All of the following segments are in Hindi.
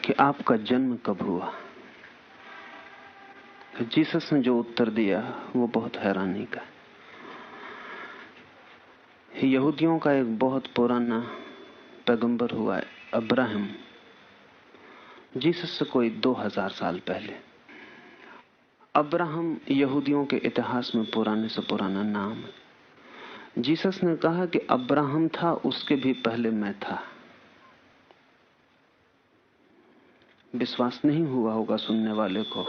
कि आपका जन्म कब हुआ। जीसस ने जो उत्तर दिया वो बहुत हैरानी का। यहूदियों का एक बहुत पुराना पैगंबर हुआ है अब्राहम, जीसस से कोई 2000 साल पहले। अब्राहम यहूदियों के इतिहास में पुराने से पुराना नाम है। जीसस ने कहा कि अब्राहम था, उसके भी पहले मैं था। विश्वास नहीं हुआ होगा सुनने वाले को,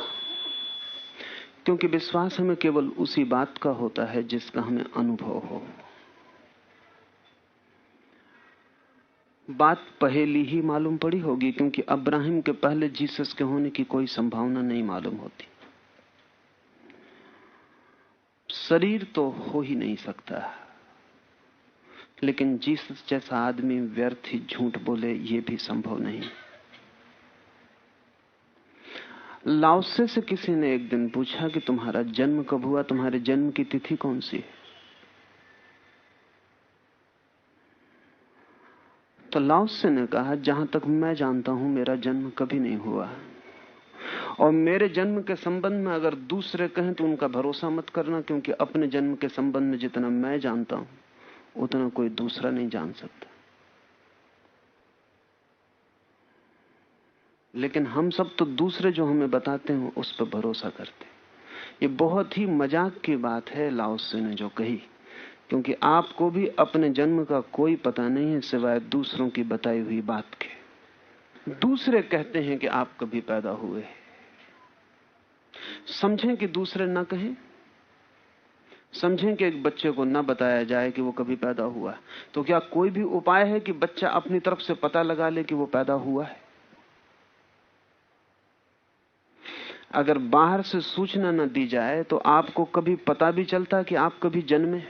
क्योंकि विश्वास हमें केवल उसी बात का होता है जिसका हमें अनुभव हो। बात पहेली ही मालूम पड़ी होगी, क्योंकि अब्राहम के पहले जीसस के होने की कोई संभावना नहीं मालूम होती। शरीर तो हो ही नहीं सकता, लेकिन जीसस जैसा आदमी व्यर्थ ही झूठ बोले ये भी संभव नहीं। लाओसे से किसी ने एक दिन पूछा कि तुम्हारा जन्म कब हुआ, तुम्हारे जन्म की तिथि कौन सी है? तो लाओसे ने कहा, जहां तक मैं जानता हूं मेरा जन्म कभी नहीं हुआ, और मेरे जन्म के संबंध में अगर दूसरे कहें तो उनका भरोसा मत करना, क्योंकि अपने जन्म के संबंध में जितना मैं जानता हूं उतना कोई दूसरा नहीं जान सकता। लेकिन हम सब तो दूसरे जो हमें बताते हैं उस पर भरोसा करते हैं। ये बहुत ही मजाक की बात है लाओसे ने जो कही, क्योंकि आपको भी अपने जन्म का कोई पता नहीं है सिवाय दूसरों की बताई हुई बात के। दूसरे कहते हैं कि आप कभी पैदा हुए, समझें कि दूसरे ना कहें। समझें कि एक बच्चे को ना बताया जाए कि वो कभी पैदा हुआ, तो क्या कोई भी उपाय है कि बच्चा अपनी तरफ से पता लगा ले कि वो पैदा हुआ है? अगर बाहर से सूचना न दी जाए तो आपको कभी पता भी चलता कि आप कभी जन्मे?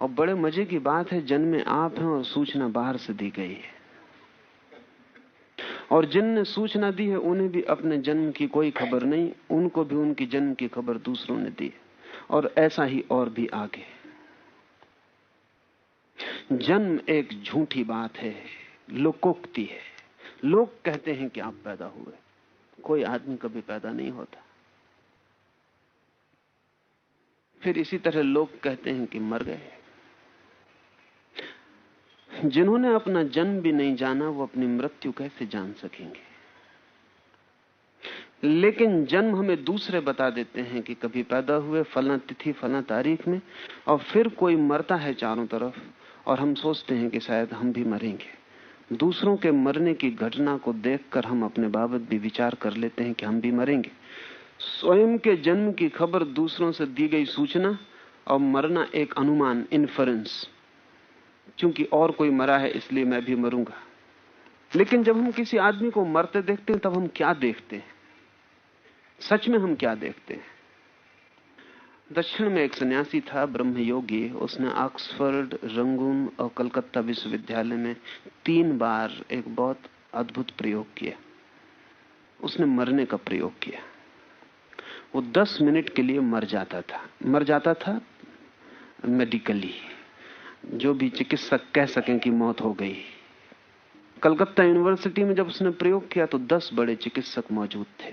और बड़े मजे की बात है, जन्मे आप हैं और सूचना बाहर से दी गई है, और जिनने सूचना दी है उन्हें भी अपने जन्म की कोई खबर नहीं, उनको भी उनकी जन्म की खबर दूसरों ने दी है, और ऐसा ही और भी आगे। जन्म एक झूठी बात है, लोकोक्ति है। लोग कहते हैं कि आप पैदा हुए, कोई आदमी कभी पैदा नहीं होता। फिर इसी तरह लोग कहते हैं कि मर गए। जिन्होंने अपना जन्म भी नहीं जाना वो अपनी मृत्यु कैसे जान सकेंगे? लेकिन जन्म हमें दूसरे बता देते हैं कि कभी पैदा हुए फला तिथि फला तारीख में, और फिर कोई मरता है चारों तरफ और हम सोचते हैं कि शायद हम भी मरेंगे। दूसरों के मरने की घटना को देखकर हम अपने बाबत भी विचार कर लेते हैं कि हम भी मरेंगे। स्वयं के जन्म की खबर दूसरों से दी गई सूचना, और मरना एक अनुमान, इन्फरेंस, क्योंकि और कोई मरा है इसलिए मैं भी मरूंगा। लेकिन जब हम किसी आदमी को मरते देखते हैं तब हम क्या देखते हैं? सच में हम क्या देखते हैं? दक्षिण में एक सन्यासी था, ब्रह्मयोगी। उसने ऑक्सफोर्ड, रंगून और कलकत्ता विश्वविद्यालय में 3 बार एक बहुत अद्भुत प्रयोग किया। उसने मरने का प्रयोग किया। वो 10 मिनट के लिए मर जाता था मेडिकली, जो भी चिकित्सक कह सकें कि मौत हो गई। कलकत्ता यूनिवर्सिटी में जब उसने प्रयोग किया तो 10 बड़े चिकित्सक मौजूद थे।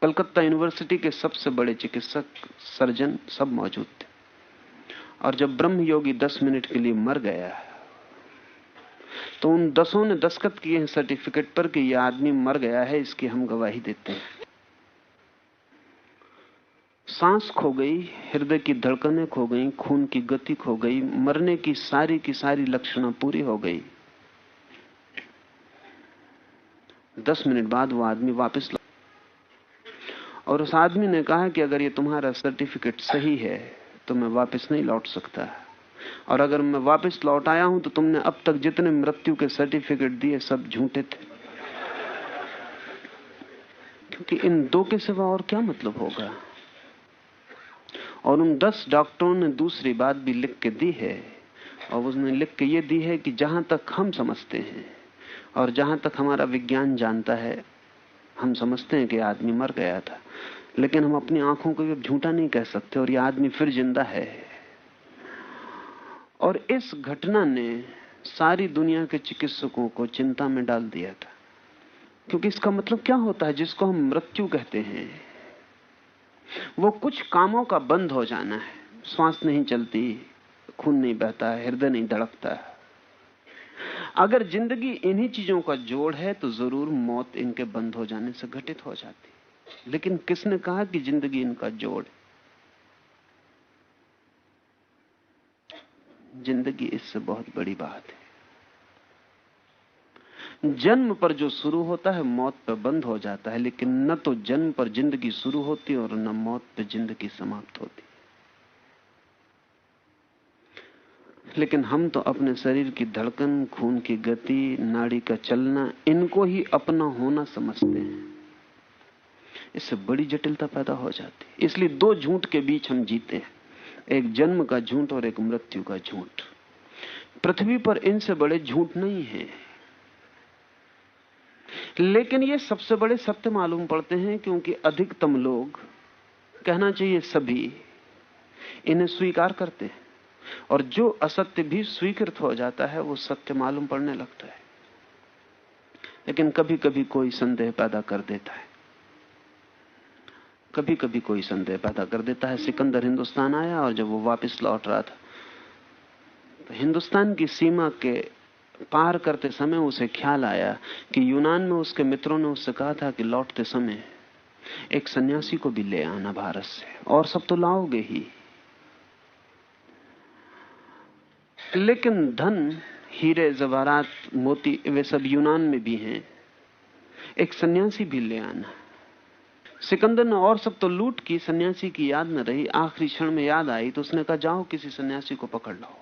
कलकत्ता यूनिवर्सिटी के सबसे बड़े चिकित्सक, सर्जन सब मौजूद थे। और जब ब्रह्म योगी 10 मिनट के लिए मर गया तो उन 10 ने दस्तखत किए हैं सर्टिफिकेट पर कि यह आदमी मर गया है, इसकी हम गवाही देते हैं। सांस खो गई, हृदय की धड़कनें खो गई, खून की गति खो गई, मरने की सारी लक्षणें पूरी हो गई। 10 मिनट बाद वो आदमी वापस लौटा, और उस आदमी ने कहा कि अगर ये तुम्हारा सर्टिफिकेट सही है तो मैं वापस नहीं लौट सकता, और अगर मैं वापस लौट आया हूं तो तुमने अब तक जितने मृत्यु के सर्टिफिकेट दिए सब झूठे थे, क्योंकि इन 2 के सिवा और क्या मतलब होगा। और उन 10 डॉक्टरों ने दूसरी बात भी लिख के दी है, और उसने लिख के ये दी है कि जहां तक हम समझते हैं और जहां तक हमारा विज्ञान जानता है, हम समझते हैं कि आदमी मर गया था, लेकिन हम अपनी आंखों को झूठा नहीं कह सकते, और यह आदमी फिर जिंदा है। और इस घटना ने सारी दुनिया के चिकित्सकों को चिंता में डाल दिया था। क्योंकि इसका मतलब क्या होता है, जिसको हम मृत्यु कहते हैं, वो कुछ कामों का बंद हो जाना है। सांस नहीं चलती, खून नहीं बहता, हृदय नहीं धड़कता। अगर जिंदगी इन्हीं चीजों का जोड़ है तो जरूर मौत इनके बंद हो जाने से घटित हो जाती। लेकिन किसने कहा कि जिंदगी इनका जोड़ है? जिंदगी इससे बहुत बड़ी बात है। जन्म पर जो शुरू होता है मौत पर बंद हो जाता है, लेकिन न तो जन्म पर जिंदगी शुरू होती और न मौत पर जिंदगी समाप्त होती। लेकिन हम तो अपने शरीर की धड़कन, खून की गति, नाड़ी का चलना, इनको ही अपना होना समझते हैं। इससे बड़ी जटिलता पैदा हो जाती है। इसलिए दो झूठ के बीच हम जीते हैं, एक जन्म का झूठ और एक मृत्यु का झूठ। पृथ्वी पर इनसे बड़े झूठ नहीं है, लेकिन ये सबसे बड़े सत्य मालूम पड़ते हैं, क्योंकि अधिकतम लोग, कहना चाहिए सभी, इन्हें स्वीकार करते हैं। और जो असत्य भी स्वीकृत हो जाता है वो सत्य मालूम पड़ने लगता है। लेकिन कभी कभी कोई संदेह पैदा कर देता है, कभी कभी कोई संदेह पैदा कर देता है। सिकंदर हिंदुस्तान आया और जब वो वापस लौट रहा था तो हिंदुस्तान की सीमा के पार करते समय उसे ख्याल आया कि यूनान में उसके मित्रों ने उससे कहा था कि लौटते समय एक सन्यासी को भी ले आना भारत से, और सब तो लाओगे ही, लेकिन धन, हीरे जवाहरात, मोती, वे सब यूनान में भी हैं, एक सन्यासी भी ले आना। सिकंदर ने और सब तो लूट की, सन्यासी की याद न रही। आखिरी क्षण में याद आई तो उसने कहा जाओ किसी सन्यासी को पकड़ लाओ।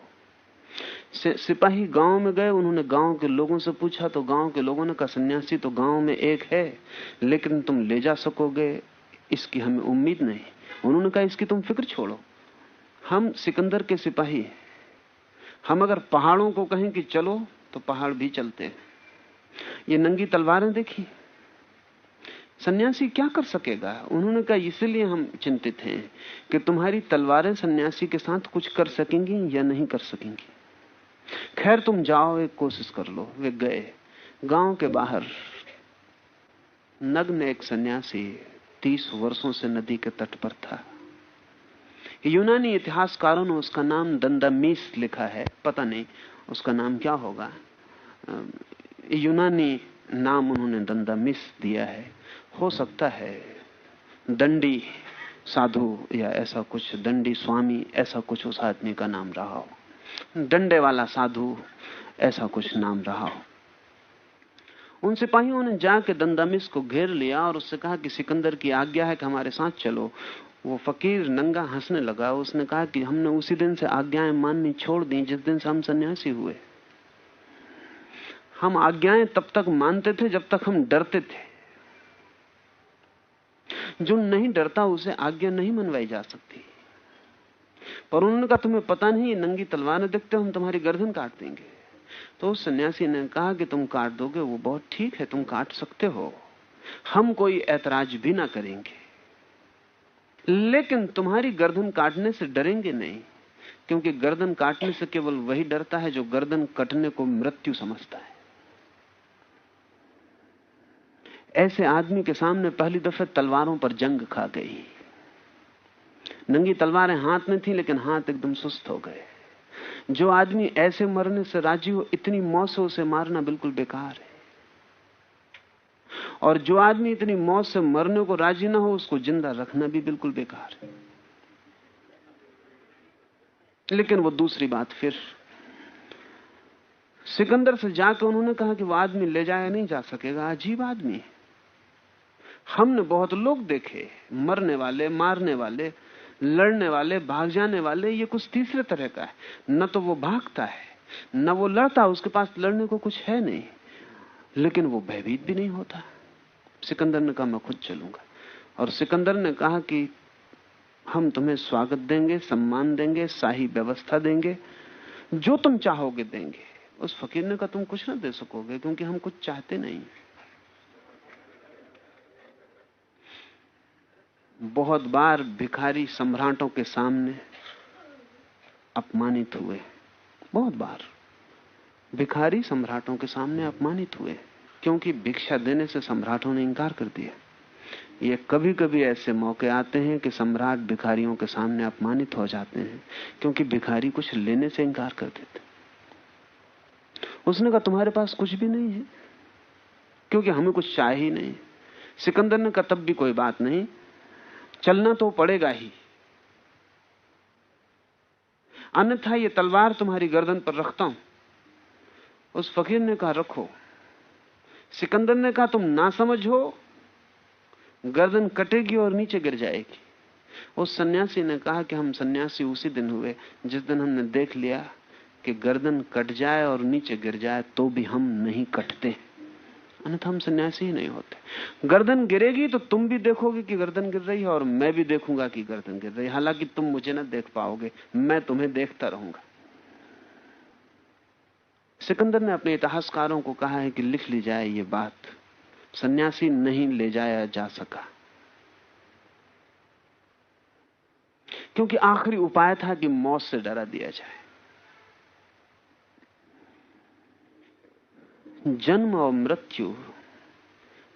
सिपाही गांव में गए, उन्होंने गांव के लोगों से पूछा तो गांव के लोगों ने कहा सन्यासी तो गांव में एक है, लेकिन तुम ले जा सकोगे इसकी हमें उम्मीद नहीं। उन्होंने कहा इसकी तुम फिक्र छोड़ो, हम सिकंदर के सिपाही हैं, हम अगर पहाड़ों को कहें कि चलो तो पहाड़ भी चलते हैं। ये नंगी तलवारें देखी, सन्यासी क्या कर सकेगा? उन्होंने कहा इसलिए हम चिंतित हैं कि तुम्हारी तलवारें सन्यासी के साथ कुछ कर सकेंगी या नहीं कर सकेंगी। खैर तुम जाओ, एक कोशिश कर लो। वे गए। गांव के बाहर नग्न एक सन्यासी 30 वर्षों से नदी के तट पर था। यूनानी इतिहासकारों ने उसका नाम दंदामीस लिखा है, पता नहीं उसका नाम क्या होगा। यूनानी नाम उन्होंने दंदामीस दिया है। हो सकता है दंडी साधु या ऐसा कुछ, दंडी स्वामी ऐसा कुछ उस आदमी का नाम रहा हो, डंडे वाला साधु ऐसा कुछ नाम रहा हो। उन सिपाहियों ने जाके दंदामिस को घेर लिया और उससे कहा कि सिकंदर की आज्ञा है कि हमारे साथ चलो। वो फकीर नंगा हंसने लगा। उसने कहा कि हमने उसी दिन से आज्ञाएं माननी छोड़ दी जिस दिन से हम सन्यासी हुए। हम आज्ञाएं तब तक मानते थे जब तक हम डरते थे। जो नहीं डरता उसे आज्ञा नहीं मनवाई जा सकती। पर उन्होंने कहा तुम्हें पता नहीं, नंगी तलवारें देखते हो, हम तुम्हारी गर्दन काट देंगे। तो उस सन्यासी ने कहा कि तुम काट दोगे वो बहुत ठीक है, तुम काट सकते हो, हम कोई ऐतराज भी ना करेंगे, लेकिन तुम्हारी गर्दन काटने से डरेंगे नहीं, क्योंकि गर्दन काटने से केवल वही डरता है जो गर्दन कटने को मृत्यु समझता है। ऐसे आदमी के सामने पहली दफे तलवारों पर जंग खा गई। नंगी तलवारें हाथ में थी लेकिन हाथ एकदम सुस्त हो गए। जो आदमी ऐसे मरने से राजी हो, इतनी मौत से उसे मारना बिल्कुल बेकार है। और जो आदमी इतनी मौत से मरने को राजी ना हो, उसको जिंदा रखना भी बिल्कुल बेकार है। लेकिन वो दूसरी बात, फिर सिकंदर से जाकर उन्होंने कहा कि वो आदमी ले जाया नहीं जा सकेगा, अजीब आदमी। हमने बहुत लोग देखे, मरने वाले, मारने वाले, लड़ने वाले, भाग जाने वाले, ये कुछ तीसरे तरह का है। न तो वो भागता है, न वो लड़ता, उसके पास लड़ने को कुछ है नहीं, लेकिन वो भयभीत भी नहीं होता। सिकंदर ने कहा मैं खुद चलूंगा। और सिकंदर ने कहा कि हम तुम्हें स्वागत देंगे, सम्मान देंगे, शाही व्यवस्था देंगे, जो तुम चाहोगे देंगे। उस फकीर ने कहा तुम कुछ ना दे सकोगे, क्योंकि हम कुछ चाहते नहीं। बहुत बार भिखारी सम्राटों के सामने अपमानित हुए, बहुत बार। भिखारी सम्राटों के सामने अपमानित हुए, क्योंकि भिक्षा देने से सम्राटों ने इंकार कर दिया। ये कभी कभी ऐसे मौके आते हैं कि सम्राट भिखारियों के सामने अपमानित हो जाते हैं, क्योंकि भिखारी कुछ लेने से इंकार कर देते। उसने कहा तुम्हारे पास कुछ भी नहीं है, क्योंकि हमें कुछ चाहिए ही नहीं। सिकंदर ने कहा तब भी कोई बात नहीं, चलना तो पड़ेगा ही, अन्यथा ये तलवार तुम्हारी गर्दन पर रखता हूं। उस फकीर ने कहा रखो। सिकंदर ने कहा तुम ना समझ हो, गर्दन कटेगी और नीचे गिर जाएगी। उस सन्यासी ने कहा कि हम सन्यासी उसी दिन हुए जिस दिन हमने देख लिया कि गर्दन कट जाए और नीचे गिर जाए तो भी हम नहीं कटते, अन्यथा हम सन्यासी ही नहीं होते। गर्दन गिरेगी तो तुम भी देखोगे कि गर्दन गिर रही है और मैं भी देखूंगा कि गर्दन गिर रही है, हालांकि तुम मुझे ना देख पाओगे, मैं तुम्हें देखता रहूंगा। सिकंदर ने अपने इतिहासकारों को कहा है कि लिख ली जाए ये बात, सन्यासी नहीं ले जाया जा सका, क्योंकि आखिरी उपाय था कि मौत से डरा दिया जाए। जन्म और मृत्यु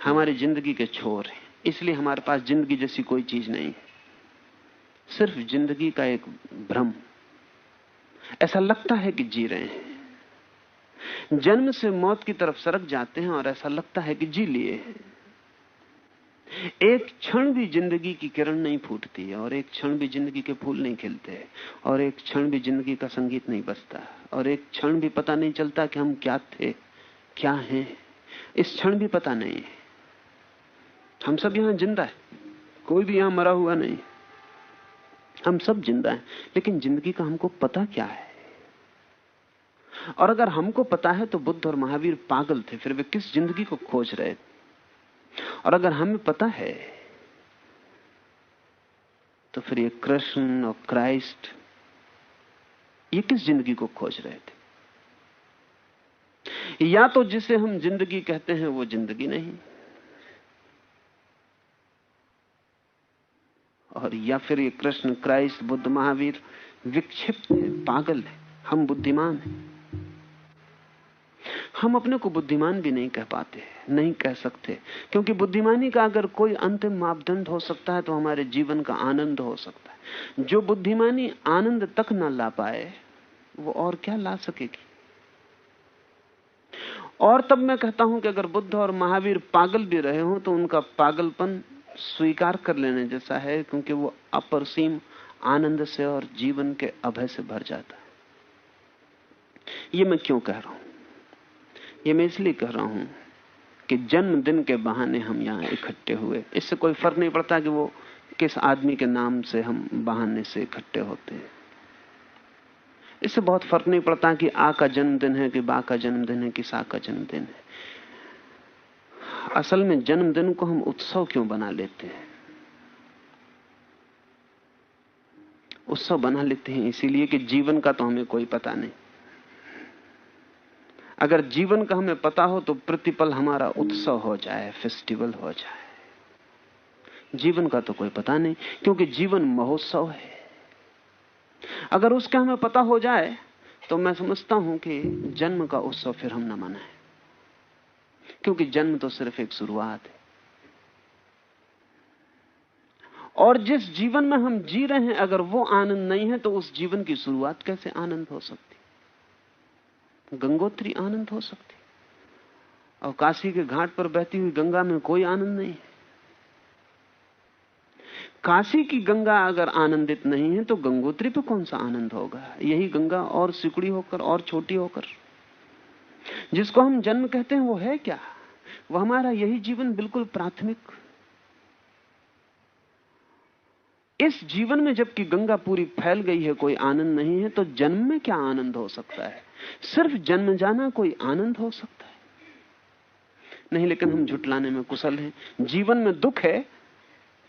हमारी जिंदगी के छोर है, इसलिए हमारे पास जिंदगी जैसी कोई चीज नहीं है, सिर्फ जिंदगी का एक भ्रम। ऐसा लगता है कि जी रहे हैं, जन्म से मौत की तरफ सरक जाते हैं और ऐसा लगता है कि जी लिए हैं। एक क्षण भी जिंदगी की किरण नहीं फूटती है, और एक क्षण भी जिंदगी के फूल नहीं खिलते, और एक क्षण भी जिंदगी का संगीत नहीं बजता, और एक क्षण भी पता नहीं चलता कि हम क्या थे क्या हैं। इस क्षण भी पता नहीं है। हम सब यहां जिंदा है, कोई भी यहां मरा हुआ नहीं, हम सब जिंदा हैं, लेकिन जिंदगी का हमको पता क्या है? और अगर हमको पता है तो बुद्ध और महावीर पागल थे, फिर वे किस जिंदगी को खोज रहे थे? और अगर हमें पता है तो फिर ये कृष्ण और क्राइस्ट ये किस जिंदगी को खोज रहे थे? या तो जिसे हम जिंदगी कहते हैं वो जिंदगी नहीं, और या फिर ये कृष्ण क्राइस्ट बुद्ध महावीर विक्षिप्त है, पागल है, हम बुद्धिमान हैं। हम अपने को बुद्धिमान भी नहीं कह पाते, नहीं कह सकते, क्योंकि बुद्धिमानी का अगर कोई अंतिम मापदंड हो सकता है तो हमारे जीवन का आनंद हो सकता है। जो बुद्धिमानी आनंद तक ना ला पाए वो और क्या ला सकेगी? और तब मैं कहता हूं कि अगर बुद्ध और महावीर पागल भी रहे हों तो उनका पागलपन स्वीकार कर लेने जैसा है, क्योंकि वो अपरसीम आनंद से और जीवन के अभय से भर जाता है। ये मैं क्यों कह रहा हूं? ये मैं इसलिए कह रहा हूं कि जन्मदिन के बहाने हम यहां इकट्ठे हुए, इससे कोई फर्क नहीं पड़ता कि वो किस आदमी के नाम से हम बहाने से इकट्ठे होते हैं। इससे बहुत फर्क नहीं पड़ता कि आ का जन्मदिन है कि बा का जन्मदिन है कि सा का जन्मदिन है। असल में जन्मदिन को हम उत्सव क्यों बना लेते हैं? उत्सव बना लेते हैं इसीलिए कि जीवन का तो हमें कोई पता नहीं। अगर जीवन का हमें पता हो तो प्रतिपल हमारा उत्सव हो जाए, फेस्टिवल हो जाए। जीवन का तो कोई पता नहीं, क्योंकि जीवन महोत्सव है। अगर उसका हमें पता हो जाए तो मैं समझता हूं कि जन्म का उत्सव फिर हम न मनाएं, क्योंकि जन्म तो सिर्फ एक शुरुआत है। और जिस जीवन में हम जी रहे हैं अगर वो आनंद नहीं है तो उस जीवन की शुरुआत कैसे आनंद हो सकती? गंगोत्री आनंद हो सकती, और काशी के घाट पर बहती हुई गंगा में कोई आनंद नहीं है। काशी की गंगा अगर आनंदित नहीं है तो गंगोत्री पे कौन सा आनंद होगा? यही गंगा और सिकुड़ी होकर और छोटी होकर जिसको हम जन्म कहते हैं वो है क्या? वो हमारा यही जीवन बिल्कुल प्राथमिक। इस जीवन में जबकि गंगा पूरी फैल गई है कोई आनंद नहीं है, तो जन्म में क्या आनंद हो सकता है? सिर्फ जन्म जाना कोई आनंद हो सकता है? नहीं, लेकिन हम झुटलाने में कुशल हैं। जीवन में दुख है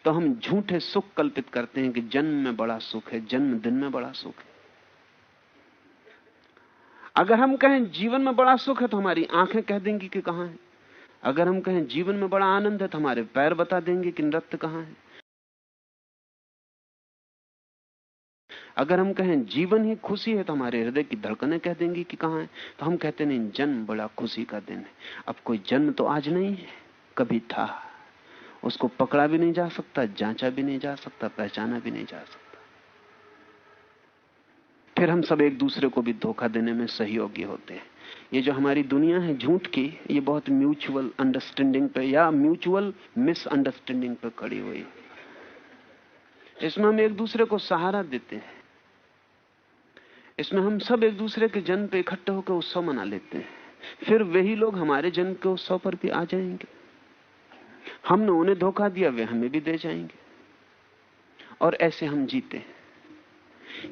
तो हम झूठे सुख कल्पित करते हैं कि जन्म में बड़ा सुख है, जन्मदिन में बड़ा सुख है। अगर हम कहें जीवन में बड़ा सुख है तो हमारी आंखें कह देंगी कि कहां है। अगर हम कहें जीवन में बड़ा आनंद है तो हमारे पैर बता देंगे कि नृत्य कहां है। अगर हम कहें जीवन ही खुशी है तो हमारे हृदय की धड़कनें कह देंगी कि कहां है। तो हम कहते नहीं, जन्म बड़ा खुशी का दिन है। अब कोई जन्म तो आज नहीं है, कभी था। उसको पकड़ा भी नहीं जा सकता, जांचा भी नहीं जा सकता, पहचाना भी नहीं जा सकता। फिर हम सब एक दूसरे को भी धोखा देने में सहयोगी होते हैं। ये जो हमारी दुनिया है झूठ की, ये बहुत म्यूचुअल अंडरस्टैंडिंग पे या म्यूचुअल मिसअंडरस्टैंडिंग पे खड़ी हुई है। इसमें हम एक दूसरे को सहारा देते हैं। इसमें हम सब एक दूसरे के जन्म पे इकट्ठे होकर उत्सव मना लेते हैं। फिर वही लोग हमारे जन्म के उत्सव पर भी आ जाएंगे। हमने उन्हें धोखा दिया, वे हमें भी दे जाएंगे, और ऐसे हम जीते हैं।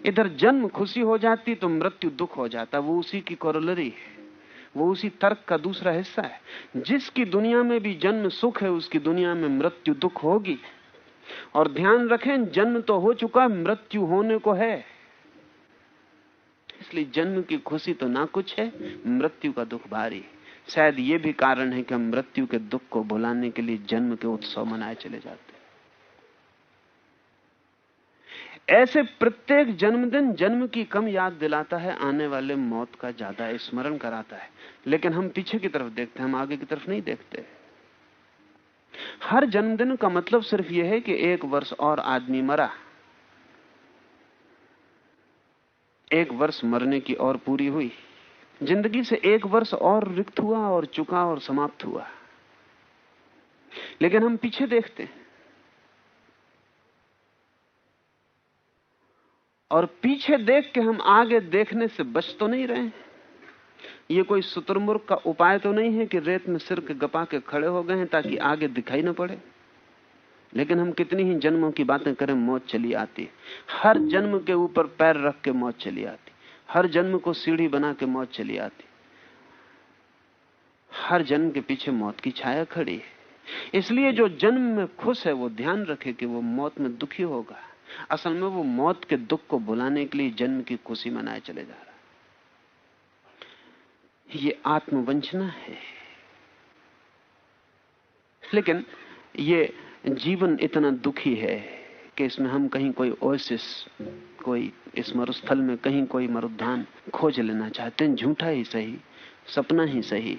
इधर जन्म खुशी हो जाती तो मृत्यु दुख हो जाता। वो उसी की कोरोलरी है, वो उसी तर्क का दूसरा हिस्सा है। जिसकी दुनिया में भी जन्म सुख है, उसकी दुनिया में मृत्यु दुख होगी। और ध्यान रखें, जन्म तो हो चुका, मृत्यु होने को है। इसलिए जन्म की खुशी तो ना कुछ है, मृत्यु का दुख भारी। शायद ये भी कारण है कि हम मृत्यु के दुख को भुलाने के लिए जन्म के उत्सव मनाए चले जाते हैं। ऐसे प्रत्येक जन्मदिन जन्म की कम याद दिलाता है, आने वाले मौत का ज्यादा स्मरण कराता है। लेकिन हम पीछे की तरफ देखते हैं, हम आगे की तरफ नहीं देखते। हर जन्मदिन का मतलब सिर्फ यह है कि 1 वर्ष और आदमी मरा, 1 वर्ष मरने की और पूरी हुई। जिंदगी से 1 वर्ष और रिक्त हुआ और चुका और समाप्त हुआ। लेकिन हम पीछे देखते हैं, और पीछे देख के हम आगे देखने से बच तो नहीं रहे। ये कोई शुतुरमुर्ग का उपाय तो नहीं है कि रेत में सिर के गपा के खड़े हो गए हैं ताकि आगे दिखाई न पड़े। लेकिन हम कितनी ही जन्मों की बातें करें, मौत चली आती। हर जन्म के ऊपर पैर रख के मौत चली आती, हर जन्म को सीढ़ी बना के मौत चली आती। हर जन्म के पीछे मौत की छाया खड़ी है। इसलिए जो जन्म में खुश है वो ध्यान रखे कि वो मौत में दुखी होगा। असल में वो मौत के दुख को भुलाने के लिए जन्म की खुशी मनाए चले जा रहा है। ये आत्मवंचना है। लेकिन ये जीवन इतना दुखी है कि इसमें हम कहीं कोई ओएसिस, कोई इस मरुस्थल में कहीं कोई मरुद्यान खोज लेना चाहते हैं। झूठा ही सही, सपना ही सही,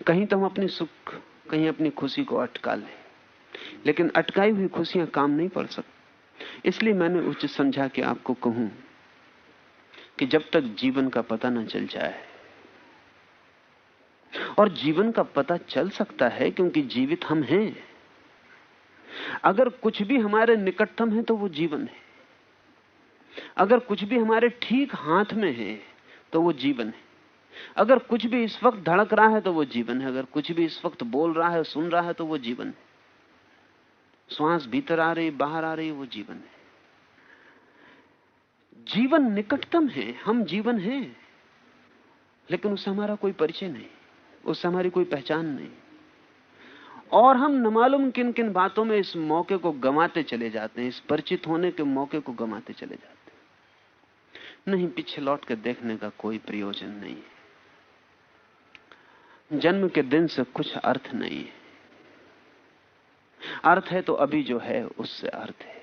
कहीं तो हम अपनी सुख, कहीं अपनी खुशी को अटका लें। लेकिन अटकाई हुई खुशियां काम नहीं पड़ सकती। इसलिए मैंने उचित समझा कि आपको कहूं कि जब तक जीवन का पता न चल जाए, और जीवन का पता चल सकता है क्योंकि जीवित हम हैं। अगर कुछ भी हमारे निकटतम है तो वो जीवन है। अगर कुछ भी हमारे ठीक हाथ में है तो वो जीवन है। अगर कुछ भी इस वक्त धड़क रहा है तो वो जीवन है। अगर कुछ भी इस वक्त बोल रहा है, सुन रहा है, तो वो जीवन है। श्वास भीतर आ रही, बाहर आ रही, वो जीवन है। जीवन निकटतम है, हम जीवन हैं, लेकिन उससे हमारा कोई परिचय नहीं, उससे हमारी कोई पहचान नहीं। और हम न मालूम किन किन बातों में इस मौके को गंवाते चले जाते हैं, इस परिचित होने के मौके को गंवाते चले जाते हैं। नहीं, पीछे लौट कर देखने का कोई प्रयोजन नहीं है। जन्म के दिन से कुछ अर्थ नहीं है। अर्थ है तो अभी जो है उससे अर्थ है।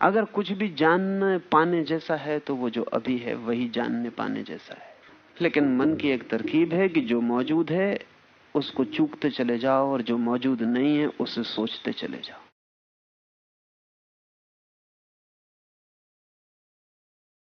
अगर कुछ भी जानने पाने जैसा है तो वो जो अभी है वही जानने पाने जैसा है। लेकिन मन की एक तरकीब है कि जो मौजूद है उसको चूकते चले जाओ, और जो मौजूद नहीं है उसे सोचते चले जाओ।